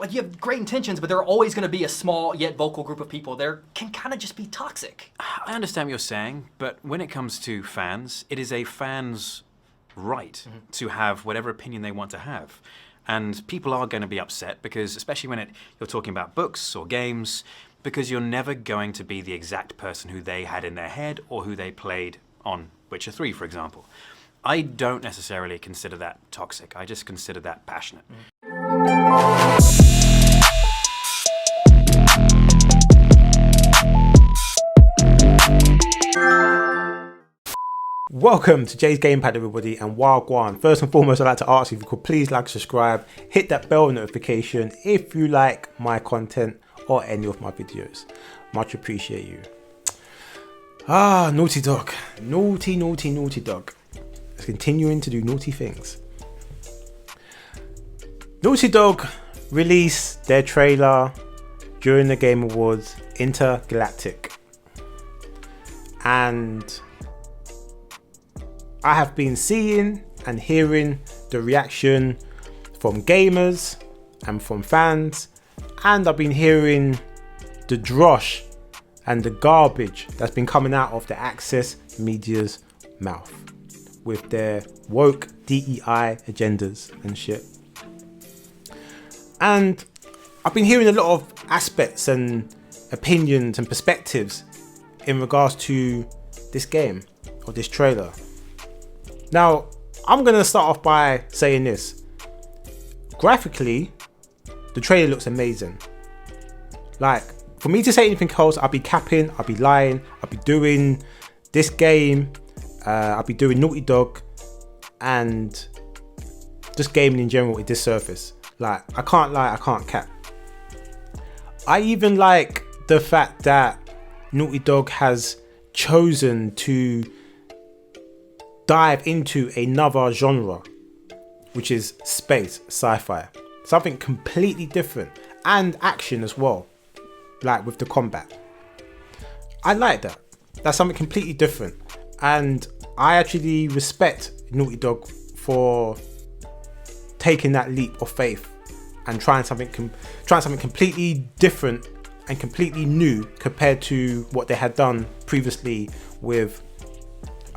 like you have great intentions, but there are always going to be a small yet vocal group of people there can kind of just be toxic. I understand what you're saying, but when it comes to fans, it is a fan's right to have whatever opinion they want to have. And people are going to be upset because, especially when you're talking about books or games, because you're never going to be the exact person who they had in their head or who they played on Witcher 3, for example. I don't necessarily consider that toxic. I just consider that passionate. Welcome to Jay's Gamepad, everybody, and Wagwan. First and foremost, I'd like to ask if you could please like, subscribe, hit that bell notification if you like my content or any of my videos. Much appreciate you. Naughty Dog. Naughty Dog. It's continuing to do naughty things. Naughty Dog released their trailer during the Game Awards, Intergalactic. And I have been seeing and hearing the reaction from gamers and from fans, and I've been hearing the drosh and the garbage that's been coming out of the Access media's mouth with their woke DEI agendas and shit. And I've been hearing a lot of aspects and opinions and perspectives in regards to this game or this trailer. Now, I'm going to start off by saying this. Graphically, the trailer looks amazing. Like, for me to say anything else, I'll be capping, I'll be lying, I'll be doing this game, I'll be doing Naughty Dog, and just gaming in general at this surface. Like, I can't lie, I can't cap. I even like the fact that Naughty Dog has chosen to dive into another genre, which is space sci-fi, something completely different, and action as well, like with the combat. I like that. That's something completely different, and I actually respect Naughty Dog for taking that leap of faith and trying something completely different and completely new compared to what they had done previously with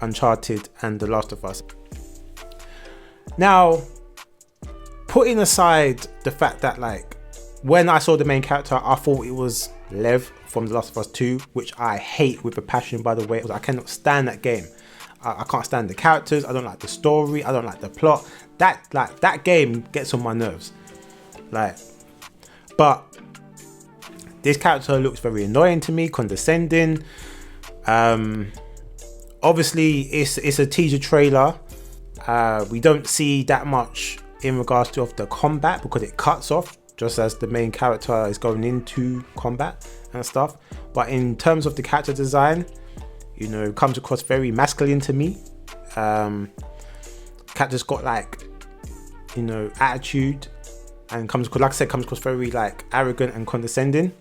Uncharted and The Last of Us. Now, putting aside the fact that, like, when I saw the main character, I thought it was Lev from The Last of Us 2, which I hate with a passion, by the way. I cannot stand that game. I can't stand the characters. I don't like the story. I don't like the plot. That game gets on my nerves. But this character looks very annoying to me, condescending. Obviously, it's a teaser trailer. We don't see that much in regards to the combat because it cuts off just as the main character is going into combat and stuff. But in terms of the character design, you know, it comes across very masculine to me. Character's got, like, you know, attitude, and comes across very, like, arrogant and condescending.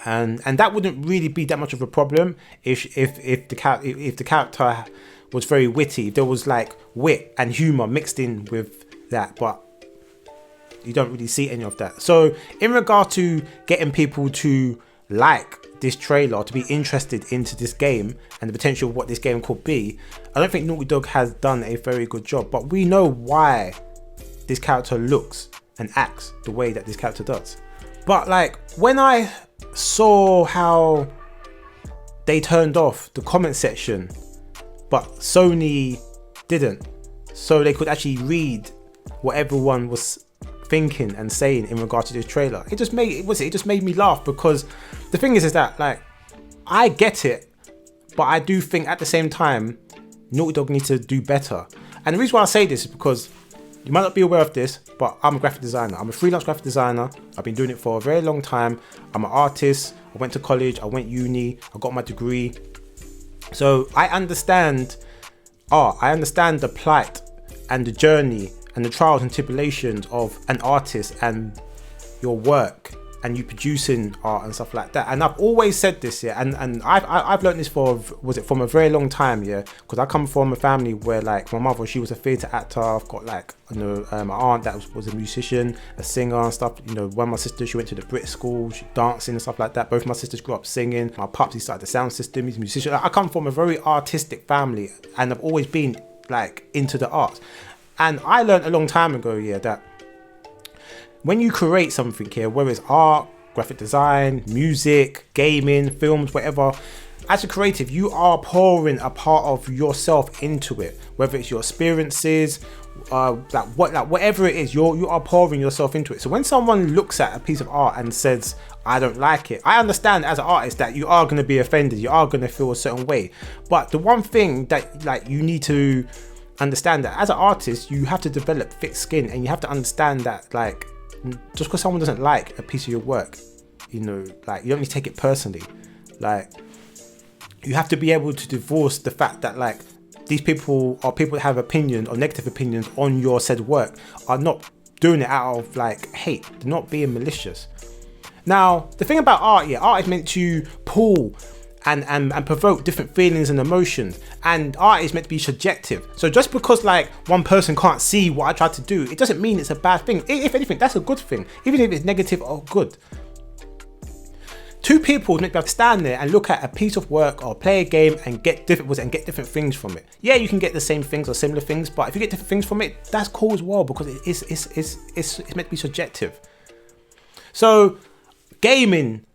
And that wouldn't really be that much of a problem if the character was very witty, if there was, like, wit and humor mixed in with that, but you don't really see any of that. So in regard to getting people to like this trailer, to be interested into this game and the potential of what this game could be, I don't think Naughty Dog has done a very good job. But we know why this character looks and acts the way that this character does. But, like, when I saw how they turned off the comment section, but Sony didn't, so they could actually read what everyone was thinking and saying in regard to this trailer, it just made me laugh, because the thing is that, like, I get it, but I do think at the same time Naughty Dog needs to do better. And the reason why I say this is because you might not be aware of this, but I'm a graphic designer. I'm a freelance graphic designer. I've been doing it for a very long time. I'm an artist. I went to college. I went uni. I got my degree. So I understand art. I understand the plight and the journey and the trials and tribulations of an artist and your work and you producing art and stuff like that. And I've always said this, yeah, and I've learned this from a very long time, yeah, because I come from a family where like my mother, she was a theatre actor. I've got like, you know, my aunt that was a musician, a singer and stuff. You know, one of my sisters, she went to the Brit school, she dancing and stuff like that. Both my sisters grew up singing. My pops, he started the sound system, he's a musician. I come from a very artistic family, and I've always been like into the arts. And I learned a long time ago, yeah, that when you create something here, whether it's art, graphic design, music, gaming, films, whatever, as a creative, you are pouring a part of yourself into it. Whether it's your experiences, whatever it is, you are pouring yourself into it. So when someone looks at a piece of art and says, I don't like it, I understand as an artist that you are going to be offended, you are going to feel a certain way. But the one thing that like you need to understand, that as an artist, you have to develop thick skin, and you have to understand that like, just because someone doesn't like a piece of your work, you know, like, you don't need to take it personally. Like, you have to be able to divorce the fact that like these people are people that have opinions or negative opinions on your said work, are not doing it out of like hate. They're not being malicious. Now, the thing about art, yeah, art is meant to pull and provoke different feelings and emotions, and art is meant to be subjective. So just because like one person can't see what I tried to do, it doesn't mean it's a bad thing. If anything, that's a good thing, even if it's negative or good. Two people meant to be able to stand there and look at a piece of work or play a game and get different things from it. Yeah, you can get the same things or similar things, but if you get different things from it, that's cool as well, because it's meant to be subjective. So gaming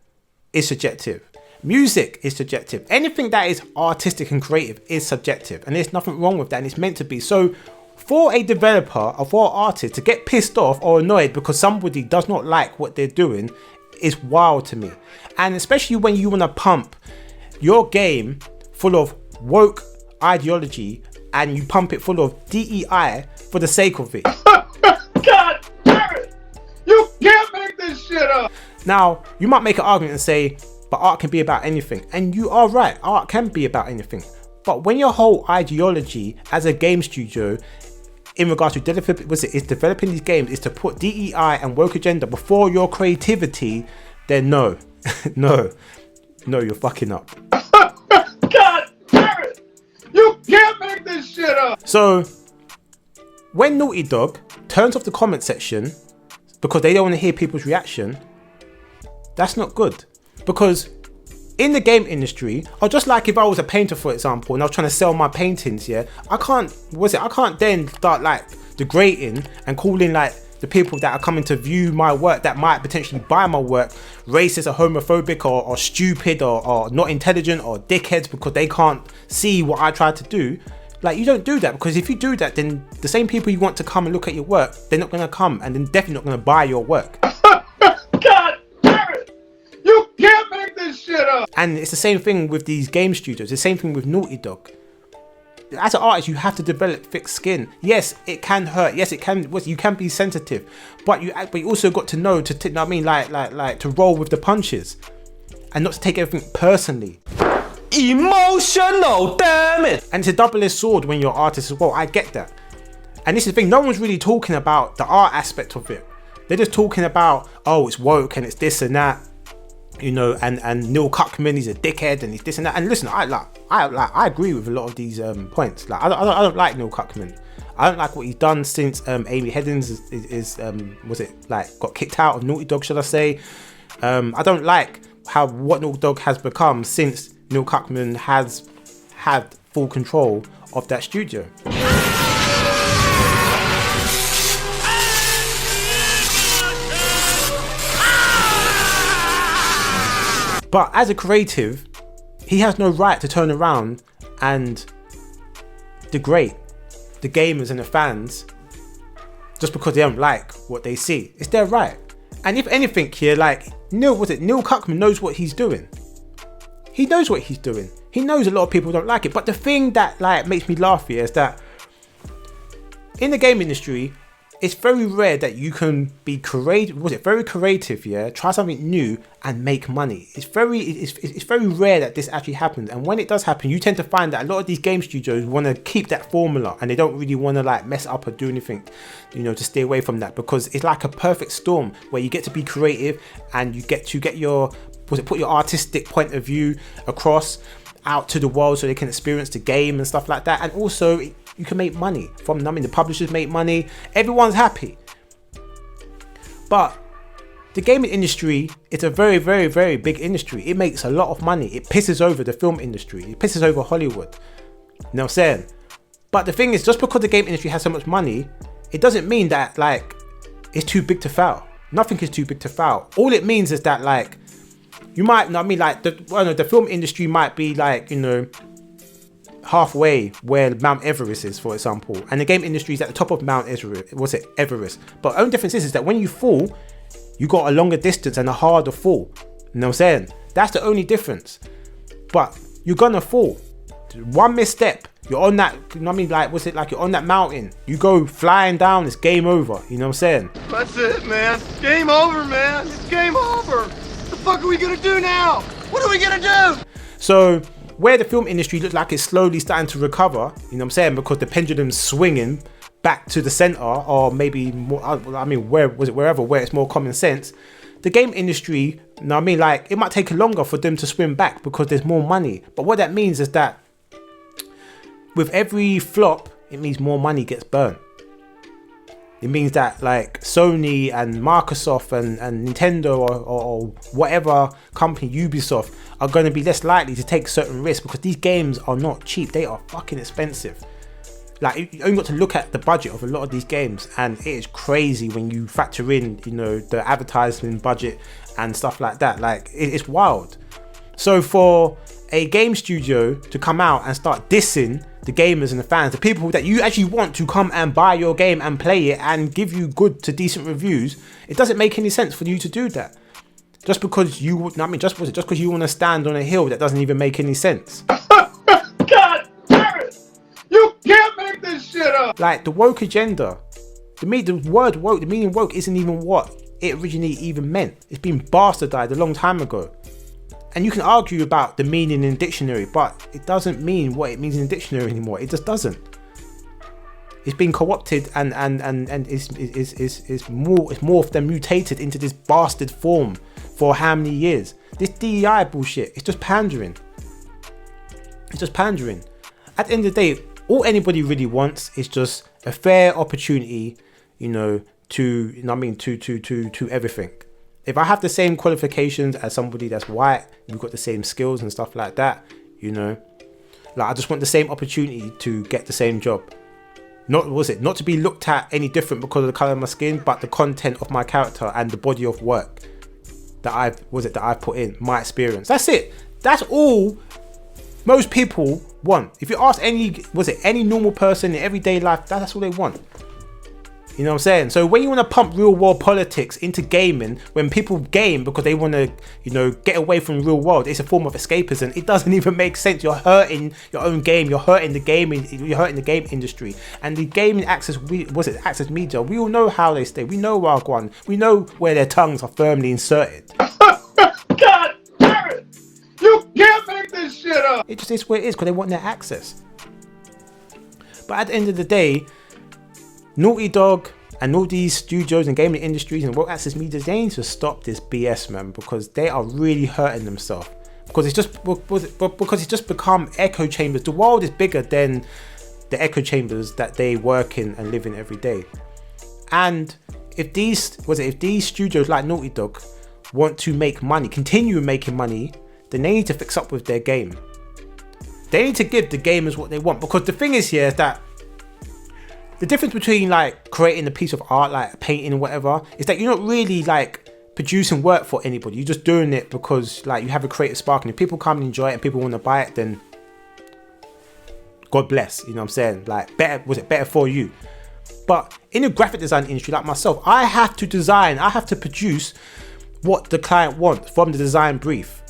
is subjective. Music is subjective. Anything that is artistic and creative is subjective, and there's nothing wrong with that, and it's meant to be. So for a developer or for an artist to get pissed off or annoyed because somebody does not like what they're doing is wild to me. And especially when you want to pump your game full of woke ideology and you pump it full of DEI for the sake of it. God damn it! You can't make this shit up! Now, you might make an argument and say, but art can be about anything. And you are right, art can be about anything. But when your whole ideology as a game studio in regards to developing these games is to put DEI and woke agenda before your creativity, then no, no, you're fucking up. God damn it! You can't make this shit up! So, when Naughty Dog turns off the comment section because they don't want to hear people's reaction, that's not good. Because in the game industry, or just like if I was a painter, for example, and I was trying to sell my paintings, yeah, I can't then start like degrading and calling like the people that are coming to view my work that might potentially buy my work racist or homophobic or stupid or not intelligent or dickheads because they can't see what I tried to do. Like, you don't do that, because if you do that, then the same people you want to come and look at your work, they're not going to come, and they're definitely not going to buy your work. God damn it! You can't make this shit up! And it's the same thing with these game studios. The same thing with Naughty Dog. As an artist, you have to develop thick skin. Yes, it can hurt. Yes, it can. You can be sensitive, but you also got to know to roll with the punches, and not to take everything personally. Emotional, damn it! And it's a double-edged sword when you're an artist as well. I get that. And this is the thing. No one's really talking about the art aspect of it. They're just talking about, oh, it's woke and it's this and that. You know, and Neil Cuckman, he's a dickhead and he's this and that. And listen, I agree with a lot of these points. Like, I don't like Neil Cuckman. I don't like what he's done since Amy Heddens got kicked out of Naughty Dog, should I say? I don't like what Naughty Dog has become since Neil Cuckman has had full control of that studio. But as a creative, he has no right to turn around and degrade the gamers and the fans just because they don't like what they see. It's their right. And if anything here, like Neil Cuckman knows what he's doing. He knows what he's doing. He knows a lot of people don't like it. But the thing that like makes me laugh here is that in the game industry, it's very rare that you can be creative. Was it very creative? Yeah, try something new and make money. It's very rare that this actually happens. And when it does happen, you tend to find that a lot of these game studios want to keep that formula, and they don't really want to like mess up or do anything, you know, to stay away from that, because it's like a perfect storm where you get to be creative and you get to get your put your artistic point of view across out to the world so they can experience the game and stuff like that. And also you can make money from them. I mean, the publishers make money, everyone's happy. But the gaming industry, it's a very, very, very big industry. It makes a lot of money. It pisses over the film industry. It pisses over Hollywood. You know what I'm saying? But the thing is, just because the game industry has so much money, it doesn't mean that like it's too big to fail. Nothing is too big to fail. All it means is that like you might, I mean, like the film industry might be like, you know, halfway where Mount Everest is, for example, and the game industry is at the top of Mount Everest. But the only difference is that when you fall, you got a longer distance and a harder fall. You know what I'm saying? That's the only difference. But you're gonna fall. One misstep, you're on that, you know what I mean, like, what's it like, you're on that mountain, you go flying down, it's game over. You know what I'm saying? That's it, man. Game over, man. It's game over. What the fuck are we gonna do now? What are we gonna do? So where the film industry looks like it's slowly starting to recover, you know what I'm saying, because the pendulum's swinging back to the center, or maybe more, I mean, wherever where it's more common sense, the game industry, you know what I mean, like, it might take longer for them to swim back because there's more money. But what that means is that with every flop, it means more money gets burnt. It means that like Sony and Microsoft and Nintendo or whatever company, Ubisoft, are going to be less likely to take certain risks, because these games are not cheap. They are fucking expensive. Like, you only got to look at the budget of a lot of these games, and it is crazy when you factor in, you know, the advertising budget and stuff like that. Like, it's wild. So for a game studio to come out and start dissing the gamers and the fans, the people that you actually want to come and buy your game and play it and give you good to decent reviews, it doesn't make any sense for you to do that. Just because you, I mean, just because you want to stand on a hill, that doesn't even make any sense. God damn it! You can't make this shit up! Like, the woke agenda, the word woke, the meaning woke isn't even what it originally even meant. It's been bastardized a long time ago. And you can argue about the meaning in the dictionary, but it doesn't mean what it means in the dictionary anymore. It just doesn't. It's been co-opted and it's morphed and mutated into this bastard form for how many years? This DEI bullshit, it's just pandering. It's just pandering. At the end of the day, all anybody really wants is just a fair opportunity, you know, to, you know what I mean, to everything. If I have the same qualifications as somebody that's white, we've got the same skills and stuff like that, you know, like, I just want the same opportunity to get the same job. Not to be looked at any different because of the color of my skin, but the content of my character and the body of work that I've put in, my experience. That's it. That's all most people want. If you ask any normal person in everyday life, that's all they want. You know what I'm saying? So when you want to pump real world politics into gaming, when people game because they want to, you know, get away from the real world, it's a form of escapism. It doesn't even make sense. You're hurting your own game. You're hurting the gaming. You're hurting the game industry. And the gaming access media. We all know how they stay. We know Wagwan. We know where their tongues are firmly inserted. God damn it! You can't make this shit up! It just is where it is because they want their access. But at the end of the day, Naughty Dog and all these studios and gaming industries and world access media, they need to stop this BS, man, because they are really hurting themselves. Because it's just become echo chambers. The world is bigger than the echo chambers that they work in and live in every day. And if these studios like Naughty Dog want to make money, continue making money, then they need to fix up with their game. They need to give the gamers what they want, because the thing is here is that the difference between like creating a piece of art, like painting or whatever, is that you're not really like producing work for anybody. You're just doing it because like you have a creative spark, and if people come and enjoy it and people want to buy it, then God bless, you know what I'm saying? Like, better for you. But in the graphic design industry, like myself, I have to produce what the client wants from the design brief.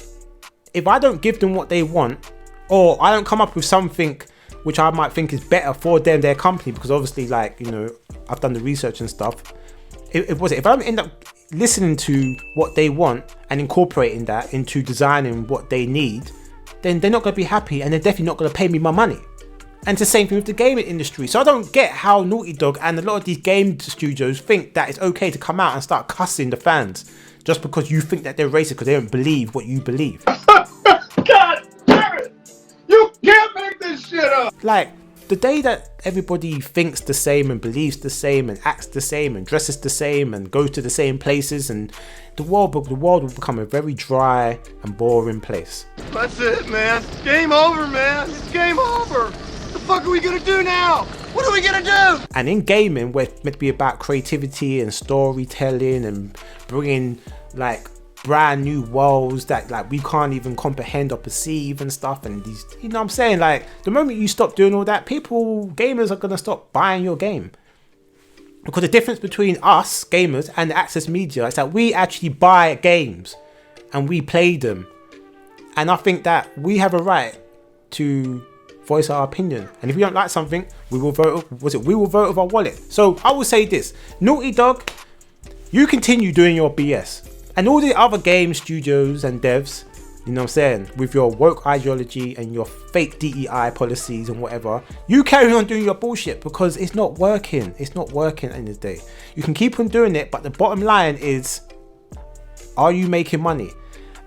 If I don't give them what they want, or I don't come up with something which I might think is better for them, their company, because obviously, like, you know, I've done the research and stuff. If I end up listening to what they want and incorporating that into designing what they need, then they're not going to be happy, and they're definitely not going to pay me my money. And it's the same thing with the gaming industry. So I don't get how Naughty Dog and a lot of these game studios think that it's okay to come out and start cussing the fans just because you think that they're racist because they don't believe what you believe. God damn it! You can't make this shit up! Like, the day that everybody thinks the same and believes the same and acts the same and dresses the same and goes to the same places, and the world will become a very dry and boring place. That's it, man. Game over, man. It's game over. What the fuck are we gonna do now? What are we gonna do? And in gaming, where it's meant to be about creativity and storytelling and bringing like brand new worlds that like we can't even comprehend or perceive and stuff, and these, you know what I'm saying, like the moment you stop doing all that, gamers are gonna stop buying your game. Because the difference between us gamers and the access media is that we actually buy games and we play them, and I think that we have a right to voice our opinion, and if we don't like something, we will vote with our wallet. So I will say this: Naughty Dog, you continue doing your BS, and all the other game studios and devs, you know what I'm saying, with your woke ideology and your fake DEI policies and whatever, you carry on doing your bullshit because it's not working. It's not working at the end of the day. You can keep on doing it, but the bottom line is, are you making money?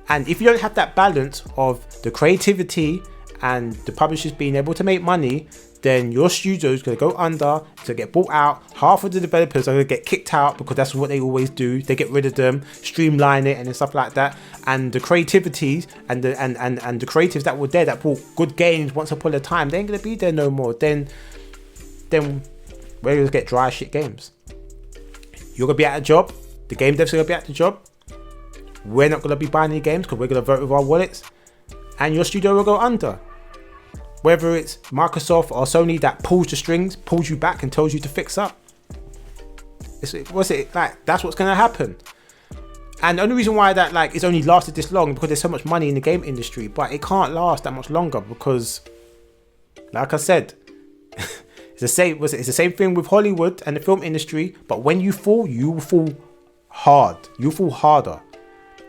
And if you don't have that balance of the creativity and the publishers being able to make money, then your studio is going to go under, to get bought out. Half of the developers are going to get kicked out because that's what they always do. They get rid of them, streamline it, and stuff like that. And the creativities and the creatives that were there that brought good games once upon a time, they ain't going to be there no more. Then we're going to get dry shit games. You're going to be out of job. The game devs are going to be out of job. We're not going to be buying any games because we're going to vote with our wallets, and your studio will go under. Whether it's Microsoft or Sony that pulls the strings, pulls you back and tells you to fix up. That's what's going to happen. And the only reason why that like it's only lasted this long is because there's so much money in the game industry, but it can't last that much longer because, like I said, it's the same thing with Hollywood and the film industry. But when you fall, you will fall hard. You fall harder.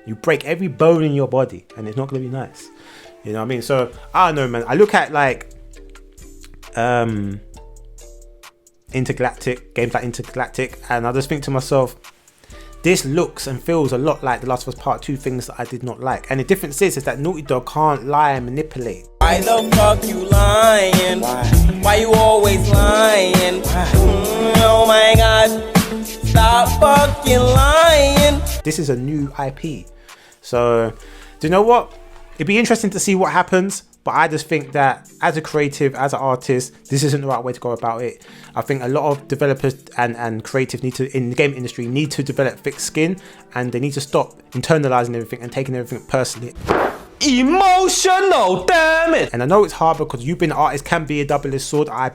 You break every bone in your body, and it's not going to be nice. You know what I mean? So I don't know, man. I look at like Intergalactic, games like Intergalactic, and I just think to myself, this looks and feels a lot like The Last of Us Part 2, things that I did not like. And the difference is that Naughty Dog can't lie and manipulate. Why the fuck you lying? Why you always lying? Oh my god, stop fucking lying. This is a new IP. So, do you know what? It'd be interesting to see what happens, but I just think that as a creative, as an artist, this isn't the right way to go about it. I think a lot of developers and creatives in the game industry need to develop thick skin, and they need to stop internalizing everything and taking everything personally. Emotional, damn it! And I know it's hard because you being an artist can be a double-edged sword. I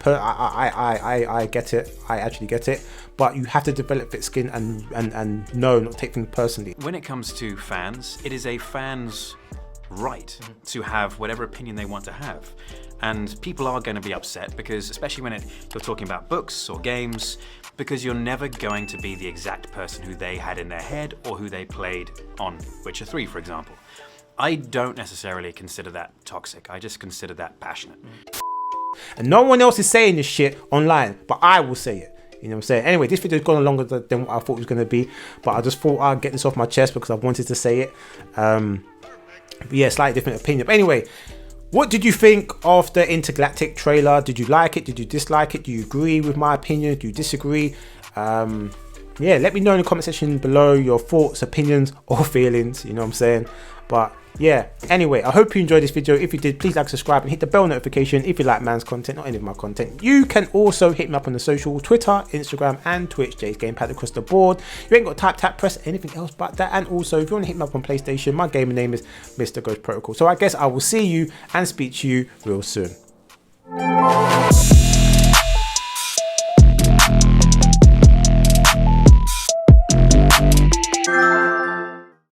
get it. I actually get it. But you have to develop thick skin and not take things personally. When it comes to fans, it is a fan's right to have whatever opinion they want to have, and people are going to be upset because, especially when you're talking about books or games, because you're never going to be the exact person who they had in their head or who they played on Witcher 3, for example. I don't necessarily consider that toxic. I just consider that passionate. And no one else is saying this shit online, but I will say it. You know what I'm saying? Anyway, this video's gone longer than what I thought it was going to be, but I just thought I'd get this off my chest because I wanted to say it. But yeah, slightly different opinion. But anyway, what did you think of the Intergalactic trailer? Did you like it? Did you dislike it? Do you agree with my opinion? Do you disagree? Yeah, let me know in the comment section below your thoughts, opinions, or feelings. You know what I'm saying? But yeah, anyway, I hope you enjoyed this video. If you did, please like, subscribe, and hit the bell notification if you like man's content or any of my content. You can also hit me up on the social, Twitter, Instagram, and Twitch, Jay's Gamepad across the board. You ain't got to tap, press anything else but that. And also, if you want to hit me up on PlayStation, my gaming name is MrGhostProtocol. So I guess I will see you and speak to you real soon.